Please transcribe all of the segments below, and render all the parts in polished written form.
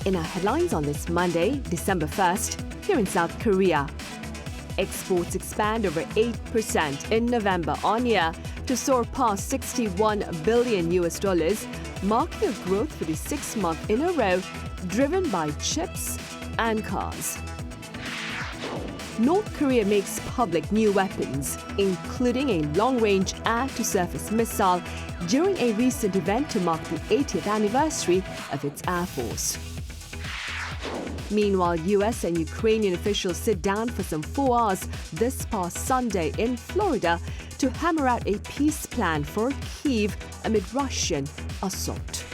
In our headlines on this Monday, December 1st, here in South Korea, exports expand over 8% in November on year to soar past $61 billion, marking a growth for the 6th month in a row, driven by chips and cars. North Korea makes public new weapons, including a long-range air-to-surface missile, during a recent event to mark the 80th anniversary of its Air Force. Meanwhile, US and Ukrainian officials sit down for some 4 hours this past Sunday in Florida to hammer out a peace plan for Kyiv amid Russian assault.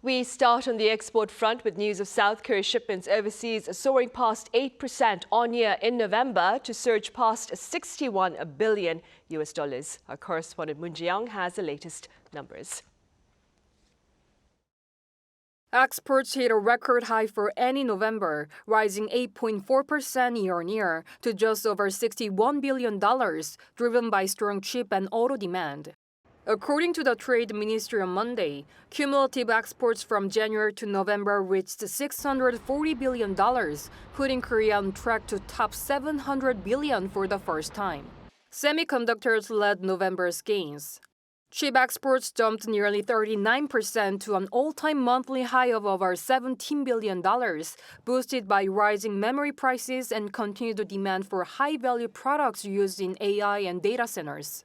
We start on the export front with news of South Korea shipments overseas soaring past 8% on year in November to surge past $61 billion. Our correspondent Moon Ji-young has the latest numbers. Exports hit a record high for any November, rising 8.4% year-on-year to just over $61 billion, driven by strong chip and auto demand. According to the Trade Ministry on Monday, cumulative exports from January to November reached $640 billion, putting Korea on track to top $700 billion for the first time. Semiconductors led November's gains. Chip exports jumped nearly 39% to an all-time monthly high of over $17 billion, boosted by rising memory prices and continued demand for high-value products used in AI and data centers.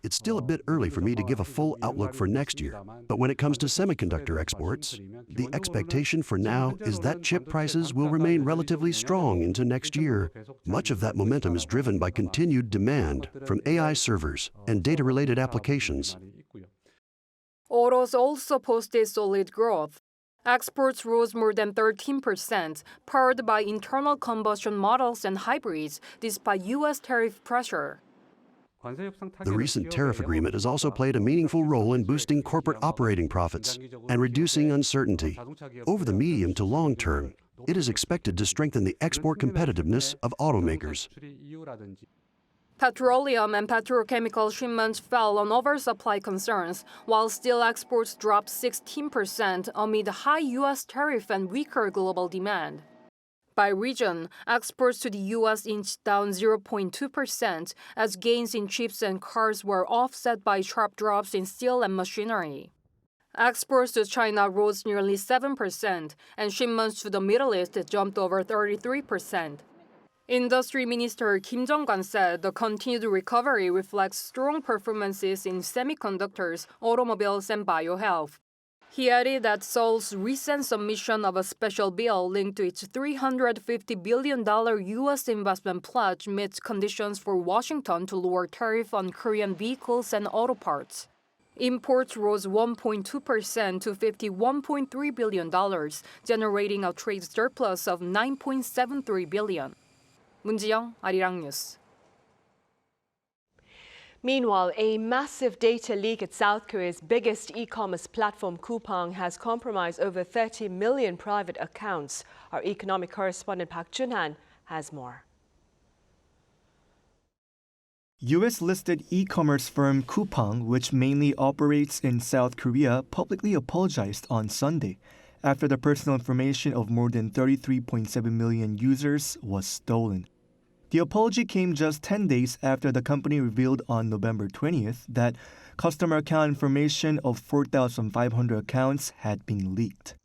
It's still a bit early for me to give a full outlook for next year, but when it comes to semiconductor exports, the expectation for now is that chip prices will remain relatively strong into next year. Much of that momentum is driven by continued demand from AI servers and data-related applications. Autos also posted solid growth. Exports rose more than 13%, powered by internal combustion models and hybrids, despite U.S. tariff pressure. The recent tariff agreement has also played a meaningful role in boosting corporate operating profits and reducing uncertainty. Over the medium to long term, it is expected to strengthen the export competitiveness of automakers. Petroleum and petrochemical shipments fell on oversupply concerns, while steel exports dropped 16% amid high U.S. tariff and weaker global demand. By region, exports to the U.S. inched down 0.2% as gains in chips and cars were offset by sharp drops in steel and machinery. Exports to China rose nearly 7%, and shipments to the Middle East jumped over 33%. Industry Minister Kim Jong-un said the continued recovery reflects strong performances in semiconductors, automobiles, and biohealth. He added that Seoul's recent submission of a special bill linked to its $350 billion U.S. investment pledge meets conditions for Washington to lower tariff on Korean vehicles and auto parts. Imports rose 1.2% to $51.3 billion, generating a trade surplus of $9.73 billion. Moon Ji-young, Arirang News. Meanwhile, a massive data leak at South Korea's biggest e-commerce platform, Coupang, has compromised over 30 million private accounts. Our economic correspondent Park Jun-han has more. U.S.-listed e-commerce firm Coupang, which mainly operates in South Korea, publicly apologized on Sunday after the personal information of more than 33.7 million users was stolen. The apology came just 10 days after the company revealed on November 20th that customer account information of 4,500 accounts had been leaked.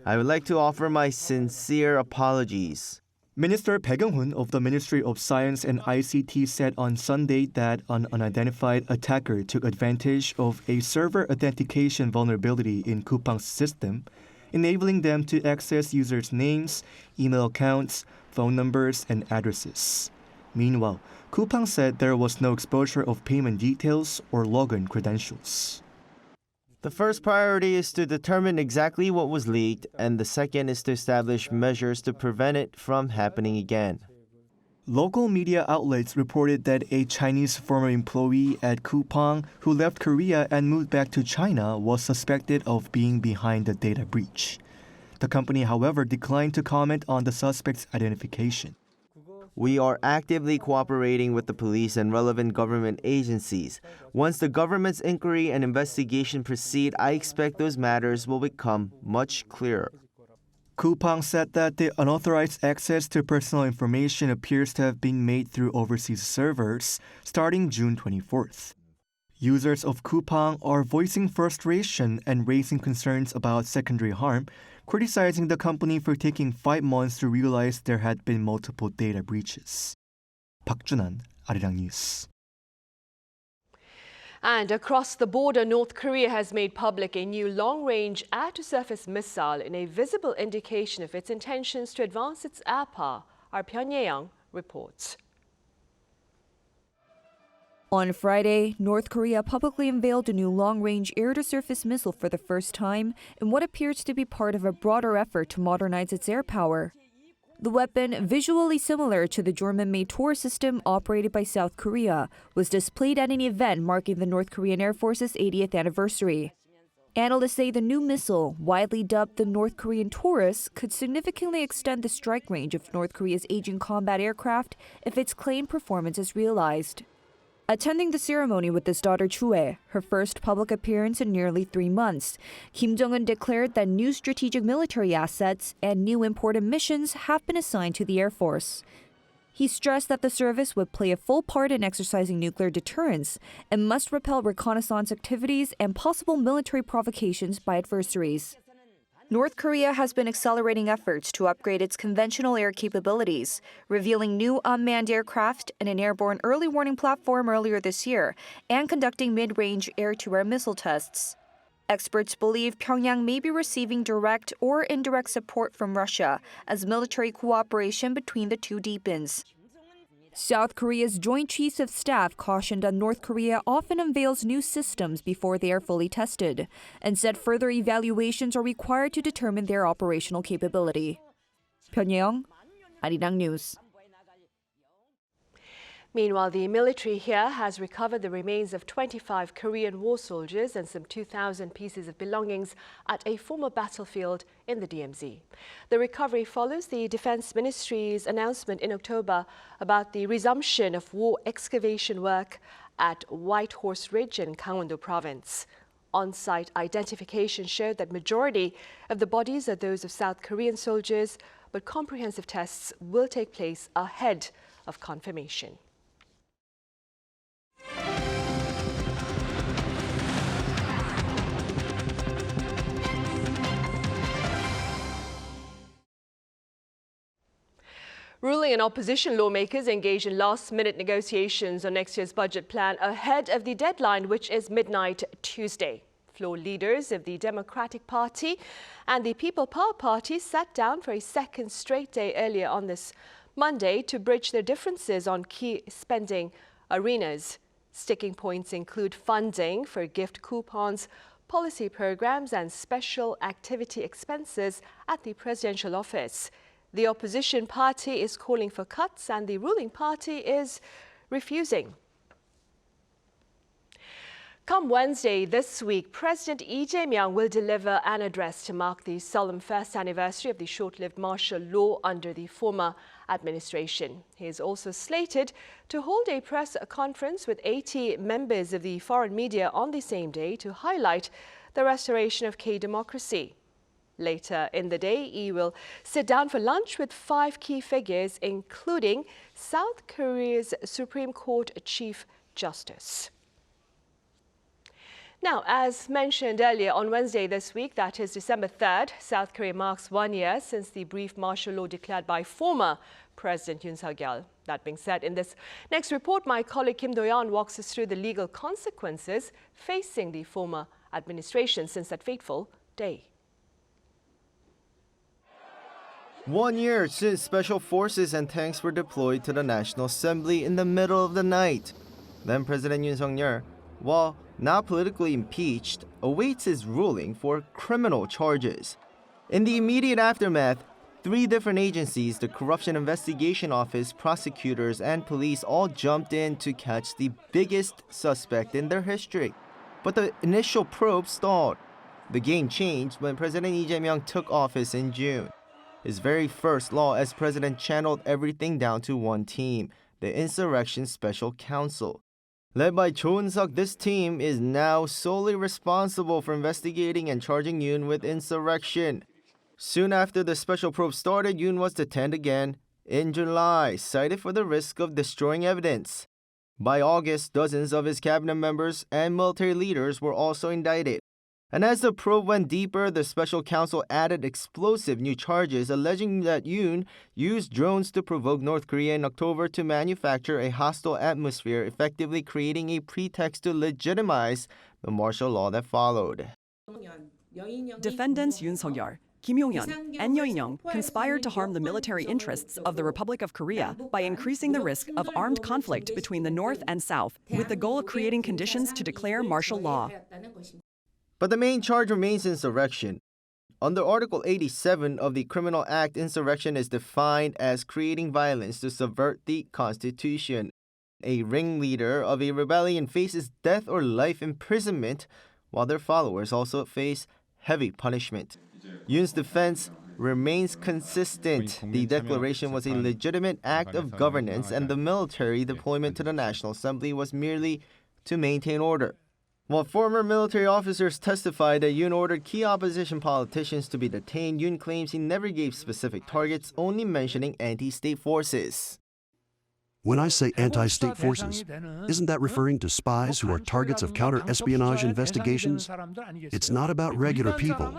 I would like to offer my sincere apologies. Minister Baek Young-hoon of the Ministry of Science and ICT said on Sunday that an unidentified attacker took advantage of a server authentication vulnerability in Coupang's system, enabling them to access users' names, email accounts, phone numbers, and addresses. Meanwhile, Coupang said there was no exposure of payment details or login credentials. The first priority is to determine exactly what was leaked, and the second is to establish measures to prevent it from happening again. Local media outlets reported that a Chinese former employee at Coupang who left Korea and moved back to China was suspected of being behind the data breach. The company, however, declined to comment on the suspect's identification. We are actively cooperating with the police and relevant government agencies. Once the government's inquiry and investigation proceed, I expect those matters will become much clearer. Coupang said that the unauthorized access to personal information appears to have been made through overseas servers starting June 24th. Users of Coupang are voicing frustration and raising concerns about secondary harm, criticizing the company for taking 5 months to realize there had been multiple data breaches. 박준환, Arirang News. And across the border, North Korea has made public a new long-range air-to-surface missile in a visible indication of its intentions to advance its air power, our Pyongyang reports. On Friday, North Korea publicly unveiled a new long-range air-to-surface missile for the first time in what appears to be part of a broader effort to modernize its air power. The weapon, visually similar to the German-made Tor system operated by South Korea, was displayed at an event marking the North Korean Air Force's 80th anniversary. Analysts say the new missile, widely dubbed the North Korean Taurus, could significantly extend the strike range of North Korea's aging combat aircraft if its claimed performance is realized. Attending the ceremony with his daughter Chue, her first public appearance in nearly 3 months, Kim Jong-un declared that new strategic military assets and new important missions have been assigned to the Air Force. He stressed that the service would play a full part in exercising nuclear deterrence and must repel reconnaissance activities and possible military provocations by adversaries. North Korea has been accelerating efforts to upgrade its conventional air capabilities, revealing new unmanned aircraft and an airborne early warning platform earlier this year, and conducting mid-range air-to-air missile tests. Experts believe Pyongyang may be receiving direct or indirect support from Russia as military cooperation between the two deepens. South Korea's Joint Chiefs of Staff cautioned that North Korea often unveils new systems before they are fully tested, and said further evaluations are required to determine their operational capability. Pyongyang, Arirang News. Meanwhile, the military here has recovered the remains of 25 Korean war soldiers and some 2,000 pieces of belongings at a former battlefield in the DMZ. The recovery follows the Defense Ministry's announcement in October about the resumption of war excavation work at White Horse Ridge in Gangwon-do Province. On-site identification showed that majority of the bodies are those of South Korean soldiers, but comprehensive tests will take place ahead of confirmation. Ruling and opposition lawmakers engage in last-minute negotiations on next year's budget plan ahead of the deadline, which is midnight Tuesday. Floor leaders of the Democratic Party and the People Power Party sat down for a second straight day earlier on this Monday to bridge their differences on key spending arenas. Sticking points include funding for gift coupons, policy programs, and special activity expenses at the presidential office. The opposition party is calling for cuts and the ruling party is refusing. Come Wednesday this week, President Lee Jae-myung will deliver an address to mark the solemn first anniversary of the short-lived martial law under the former administration. He is also slated to hold a press conference with 80 members of the foreign media on the same day to highlight the restoration of K-democracy. Later in the day, he will sit down for lunch with 5 key figures, including South Korea's Supreme Court Chief Justice. Now, as mentioned earlier, on Wednesday this week, that is December 3rd, South Korea marks 1 year since the brief martial law declared by former President Yoon. That being said, in this next report, my colleague Kim Do-yeon walks us through the legal consequences facing the former administration since that fateful day. 1 year since special forces and tanks were deployed to the National Assembly in the middle of the night. Then President Yoon, while not politically impeached, awaits his ruling for criminal charges. In the immediate aftermath, 3 different agencies, the Corruption Investigation Office, prosecutors, and police all jumped in to catch the biggest suspect in their history. But the initial probe stalled. The game changed when President Lee Jae-myung took office in June. his very first law as president channeled everything down to one team, the Insurrection Special Counsel. Led by Cho Eun-suk, this team is now solely responsible for investigating and charging Yoon with insurrection. Soon after the special probe started, Yoon was detained again in July, cited for the risk of destroying evidence. By August, dozens of his cabinet members and military leaders were also indicted. And as the probe went deeper, the special counsel added explosive new charges alleging that Yoon used drones to provoke North Korea in October to manufacture a hostile atmosphere, effectively creating a pretext to legitimize the martial law that followed. Defendants Yoon Suk-yeol, Kim Yong-yeon, and Yo In-young conspired to harm the military interests of the Republic of Korea by increasing the risk of armed conflict between the North and South, with the goal of creating conditions to declare martial law. But the main charge remains insurrection. Under Article 87 of the Criminal Act, insurrection is defined as creating violence to subvert the Constitution. A ringleader of a rebellion faces death or life imprisonment, while their followers also face heavy punishment. Yoon's defense remains consistent. The declaration was a legitimate act of governance, and the military deployment to the National Assembly was merely to maintain order. While former military officers testified that Yoon ordered key opposition politicians to be detained, Yoon claims he never gave specific targets, only mentioning anti-state forces. When I say anti-state forces, isn't that referring to spies who are targets of counter-espionage investigations? It's not about regular people.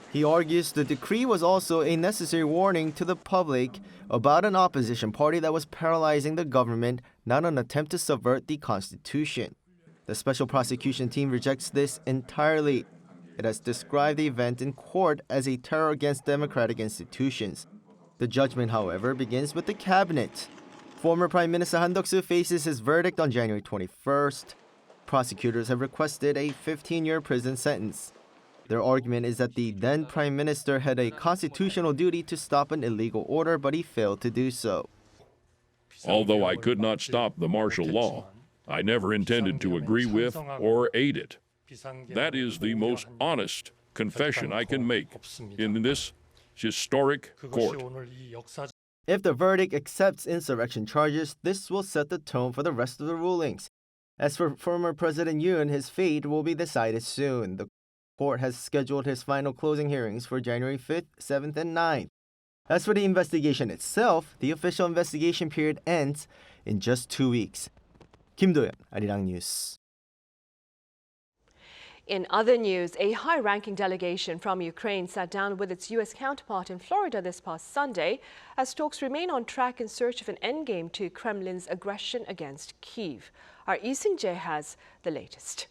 He argues the decree was also a necessary warning to the public about an opposition party that was paralyzing the government, not an attempt to subvert the Constitution. The special prosecution team rejects this entirely. It has described the event in court as a terror against democratic institutions. The judgment, however, begins with the cabinet. Former Prime Minister Han Duck-soo faces his verdict on January 21st. Prosecutors have requested a 15-year prison sentence. Their argument is that the then Prime Minister had a constitutional duty to stop an illegal order, but he failed to do so. Although I could not stop the martial law, I never intended to agree with or aid it. That is the most honest confession I can make in this historic court. If the verdict accepts insurrection charges, this will set the tone for the rest of the rulings. As for former President Yoon, his fate will be decided soon. The court has scheduled his final closing hearings for January 5th, 7th, and 9th. As for the investigation itself, the official investigation period ends in just 2 weeks. Kim Do-yeon, Arirang News. In other news, a high-ranking delegation from Ukraine sat down with its U.S. counterpart in Florida this past Sunday as talks remain on track in search of an endgame to Kremlin's aggression against Kyiv. Our Lee Seung-jae has the latest.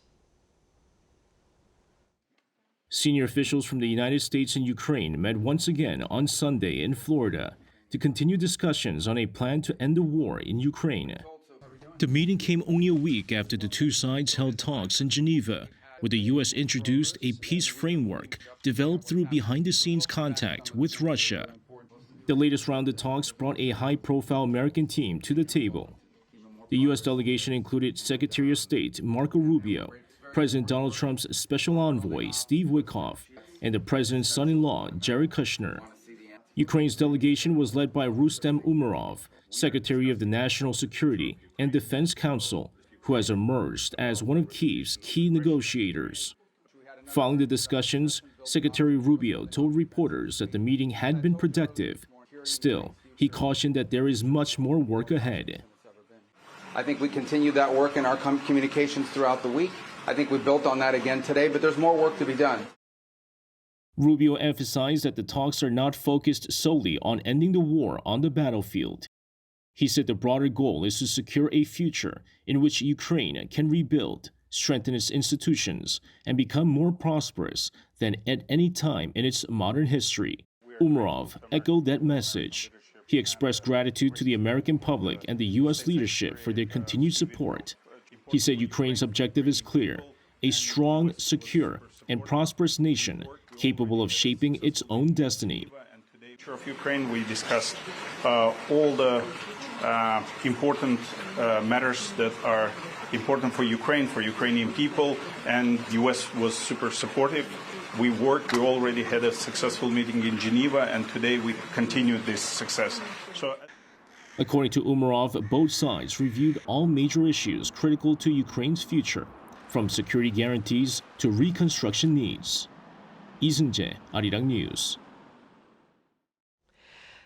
Senior officials from the United States and Ukraine met once again on Sunday in Florida to continue discussions on a plan to end the war in Ukraine. The meeting came only a week after the two sides held talks in Geneva, where the U.S. introduced a peace framework developed through behind-the-scenes contact with Russia. The latest round of talks brought a high-profile American team to the table. The U.S. delegation included Secretary of State Marco Rubio, President Donald Trump's special envoy Steve Witkoff, and the president's son-in-law Jared Kushner. Ukraine's delegation was led by Rustem Umerov, Secretary of the National Security and Defense Council, who has emerged as one of Kyiv's key negotiators. Following the discussions, Secretary Rubio told reporters that the meeting had been productive. Still, he cautioned that there is much more work ahead. I think we continued that work in our communications throughout the week. I think we built on that again today, but there's more work to be done. Rubio emphasized that the talks are not focused solely on ending the war on the battlefield. He said the broader goal is to secure a future in which Ukraine can rebuild, strengthen its institutions, and become more prosperous than at any time in its modern history. Umerov echoed that message. He expressed gratitude to the American public and the U.S. leadership for their continued support. He said Ukraine's objective is clear: a strong, secure, and prosperous nation capable of shaping its own destiny. Of Ukraine, we discussed all the important matters that are important for Ukraine, for Ukrainian people, and the U.S. was super supportive. we worked. We already had a successful meeting in Geneva, and today we continued this success. So, According to Umarov, both sides reviewed all major issues critical to Ukraine's future, from security guarantees to reconstruction needs. 이승재, Arirang News.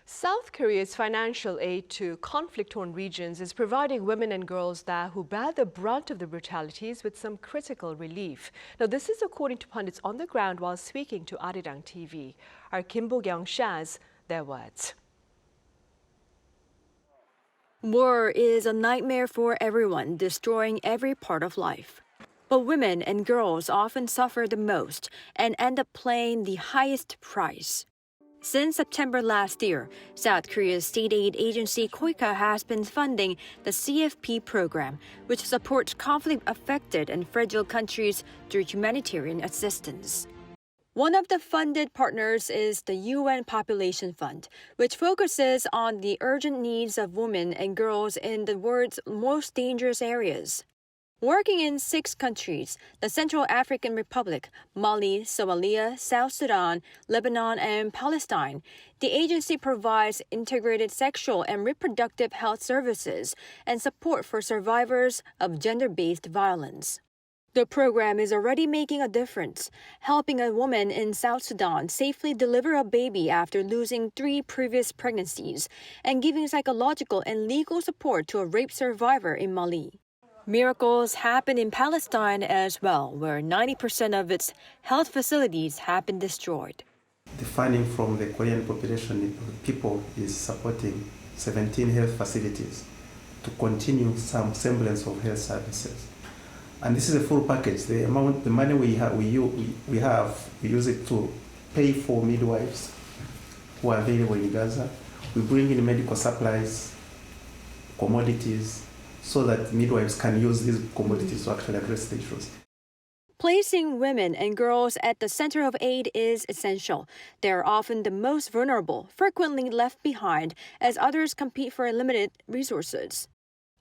South Korea's financial aid to conflict-torn regions is providing women and girls there who bear the brunt of the brutalities with some critical relief. Now, this is according to pundits on the ground while speaking to Arirang TV. Our Kim Bo-kyung shares their words. War is a nightmare for everyone, destroying every part of life. But women and girls often suffer the most and end up paying the highest price. Since September last year, South Korea's state aid agency KOICA has been funding the CFP program, which supports conflict-affected and fragile countries through humanitarian assistance. One of the funded partners is the UN Population Fund, which focuses on the urgent needs of women and girls in the world's most dangerous areas. Working in 6 countries, the Central African Republic, Mali, Somalia, South Sudan, Lebanon, and Palestine, the agency provides integrated sexual and reproductive health services and support for survivors of gender-based violence. The program is already making a difference, helping a woman in South Sudan safely deliver a baby after losing 3 previous pregnancies, and giving psychological and legal support to a rape survivor in Mali. Miracles happen in Palestine as well, where 90% of its health facilities have been destroyed. The funding from the Korean population people is supporting 17 health facilities to continue some semblance of health services. And this is a full package. The money we use it to pay for midwives who are available in Gaza. We bring in medical supplies, commodities, so that midwives can use these commodities to actually address the issues. Placing women and girls at the center of aid is essential. They are often the most vulnerable, frequently left behind as others compete for limited resources.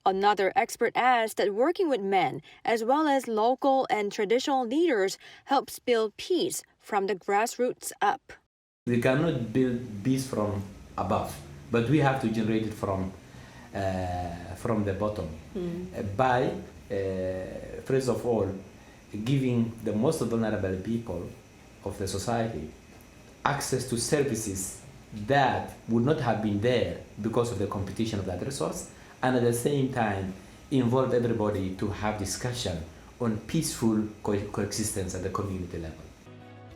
Another expert adds that working with men, as well as local and traditional leaders, helps build peace from the grassroots up. We cannot build peace from above, but we have to generate it from the bottom by, first of all, giving the most vulnerable people of the society access to services that would not have been there because of the competition of that resource, and at the same time involve everybody to have discussion on peaceful coexistence at the community level.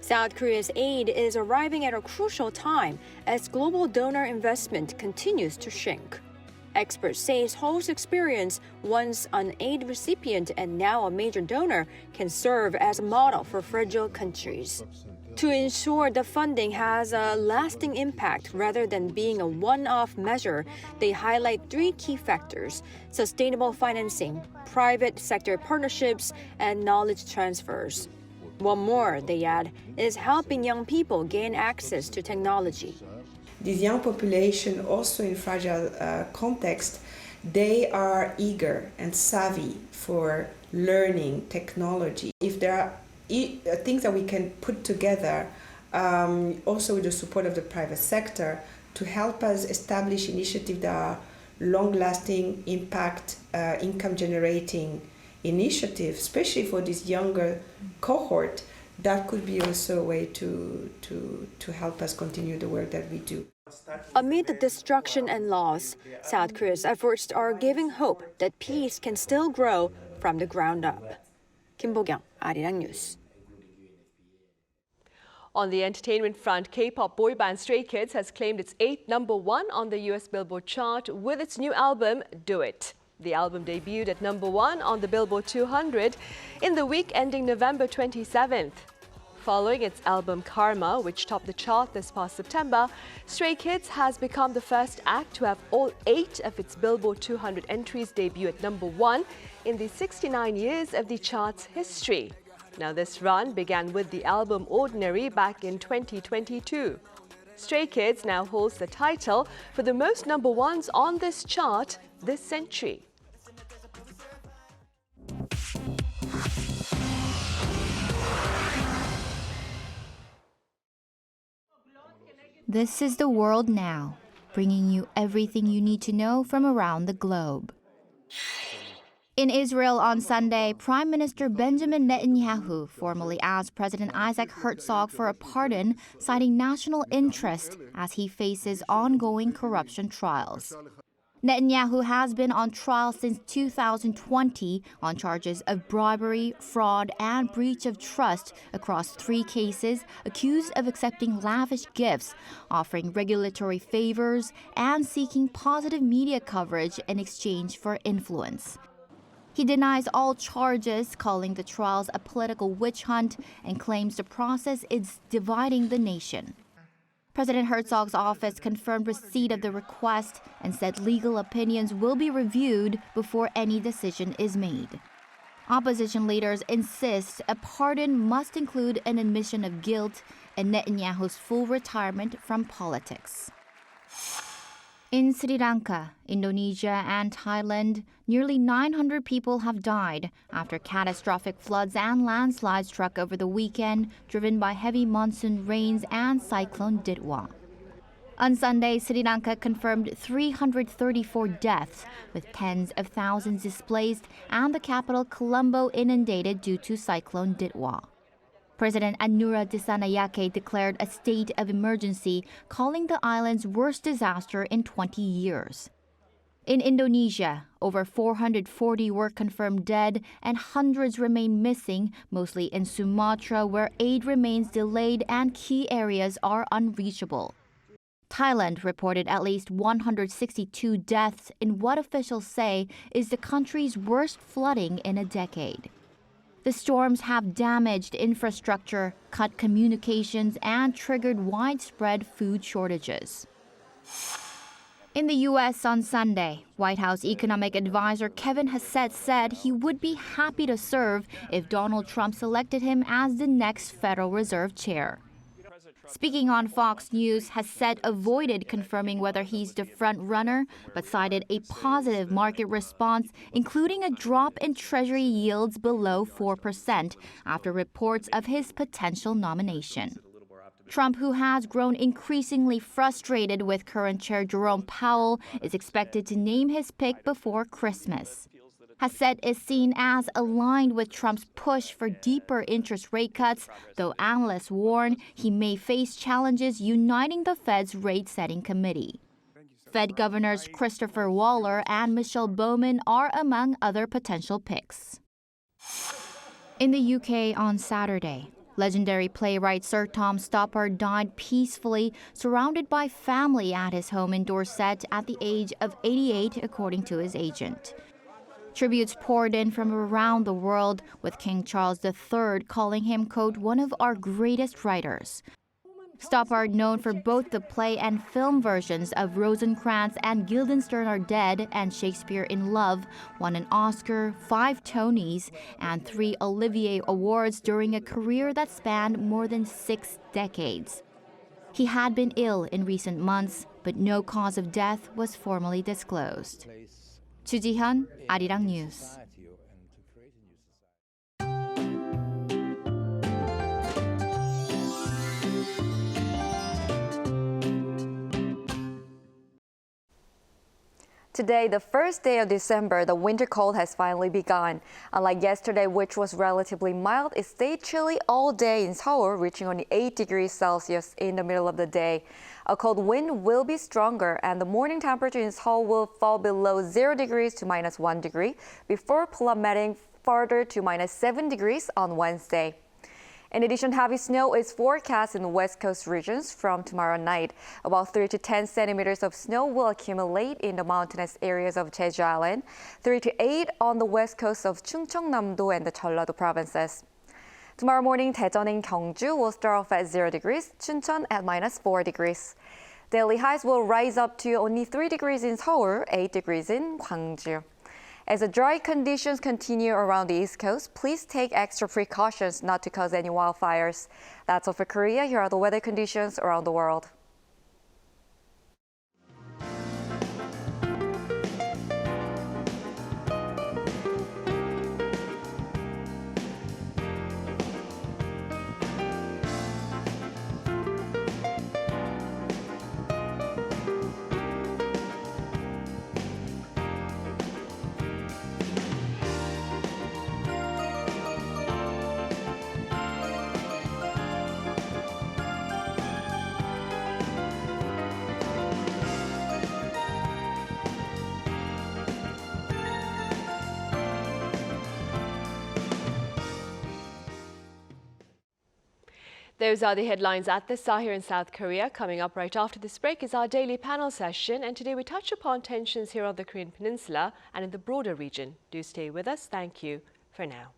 South Korea's aid is arriving at a crucial time as global donor investment continues to shrink. Experts say Seoul's experience, once an aid recipient and now a major donor, can serve as a model for fragile countries. To ensure the funding has a lasting impact rather than being a one-off measure, they highlight 3 key factors: sustainable financing, private sector partnerships, and knowledge transfers. One more, they add, is helping young people gain access to technology. This young population, also in fragile context, they are eager and savvy for learning technology. If there are things that we can put together, also with the support of the private sector, to help us establish initiatives that are long-lasting, impact, income-generating initiatives, especially for this younger cohort, that could be also a way to help us continue the work that we do. Amid the destruction and loss, South Korea's efforts are giving hope that peace can still grow from the ground up. Kim Bo-kyung, Arirang News. On the entertainment front, K-pop boy band Stray Kids has claimed its 8th #1 on the US Billboard chart with its new album, Do It. The album debuted at #1 on the Billboard 200 in the week ending November 27th. Following its album Karma, which topped the chart this past September, Stray Kids has become the first act to have all 8 of its Billboard 200 entries debut at #1 in the 69 years of the chart's history. Now, this run began with the album Ordinary back in 2022. Stray Kids now holds the title for the most #1s on this chart this century. This is the world now, bringing you everything you need to know from around the globe. In Israel on Sunday, Prime Minister Benjamin Netanyahu formally asked President Isaac Herzog for a pardon, citing national interest as he faces ongoing corruption trials. Netanyahu has been on trial since 2020 on charges of bribery, fraud, and breach of trust across 3 cases, accused of accepting lavish gifts, offering regulatory favors, and seeking positive media coverage in exchange for influence. He denies all charges, calling the trials a political witch hunt, and claims the process is dividing the nation. President Herzog's office confirmed receipt of the request and said legal opinions will be reviewed before any decision is made. Opposition leaders insist a pardon must include an admission of guilt and Netanyahu's full retirement from politics. In Sri Lanka, Indonesia, and Thailand, nearly 900 people have died after catastrophic floods and landslides struck over the weekend, driven by heavy monsoon rains and Cyclone Ditwa. On Sunday, Sri Lanka confirmed 334 deaths, with tens of thousands displaced and the capital Colombo inundated due to Cyclone Ditwa. President Anura Dissanayake declared a state of emergency, calling the island's worst disaster in 20 years. In Indonesia, over 440 were confirmed dead and hundreds remain missing, mostly in Sumatra, where aid remains delayed and key areas are unreachable. Thailand reported at least 162 deaths in what officials say is the country's worst flooding in a decade. The storms have damaged infrastructure, cut communications, and triggered widespread food shortages. In the U.S. on Sunday, White House economic advisor Kevin Hassett said he would be happy to serve if Donald Trump selected him as the next Federal Reserve chair. Speaking on Fox News, Hassett avoided confirming whether he's the front runner, but cited a positive market response, including a drop in Treasury yields below 4% after reports of his potential nomination. Trump, who has grown increasingly frustrated with current chair Jerome Powell, is expected to name his pick before Christmas. Hassett is seen as aligned with Trump's push for deeper interest rate cuts, though analysts warn he may face challenges uniting the Fed's rate-setting committee. Fed governors Christopher Waller and Michelle Bowman are among other potential picks. In the UK on Saturday, legendary playwright Sir Tom Stoppard died peacefully, surrounded by family at his home in Dorset at the age of 88, according to his agent. Tributes poured in from around the world, with King Charles III calling him, quote, one of our greatest writers. Stoppard, known for both the play and film versions of Rosencrantz and Guildenstern Are Dead and Shakespeare in Love, won an Oscar, 5 Tonys, and 3 Olivier Awards during a career that spanned more than 6 decades. He had been ill in recent months, but no cause of death was formally disclosed. Chu Ji-hyun, Arirang News. Today, the first day of December, the winter cold has finally begun. Unlike yesterday, which was relatively mild, it stayed chilly all day in Seoul, reaching only 8 degrees Celsius in the middle of the day. A cold wind will be stronger, and the morning temperature in Seoul will fall below 0 degrees to -1 degree, before plummeting further to -7 degrees on Wednesday. In addition, heavy snow is forecast in the West Coast regions from tomorrow night. About 3 to 10 centimeters of snow will accumulate in the mountainous areas of Jeju Island, 3 to 8 on the west coast of Chungcheongnam-do and the Jeollado provinces. Tomorrow morning, Daejeon and Gyeongju will start off at 0 degrees, Chuncheon at -4 degrees. Daily highs will rise up to only 3 degrees in Seoul, 8 degrees in Gwangju. As the dry conditions continue around the East Coast, please take extra precautions not to cause any wildfires. That's all for Korea. Here are the weather conditions around the world. Those are the headlines at this hour here in South Korea. Coming up right after this break is our daily panel session, and today we touch upon tensions here on the Korean Peninsula and in the broader region. Do stay with us. Thank you for now.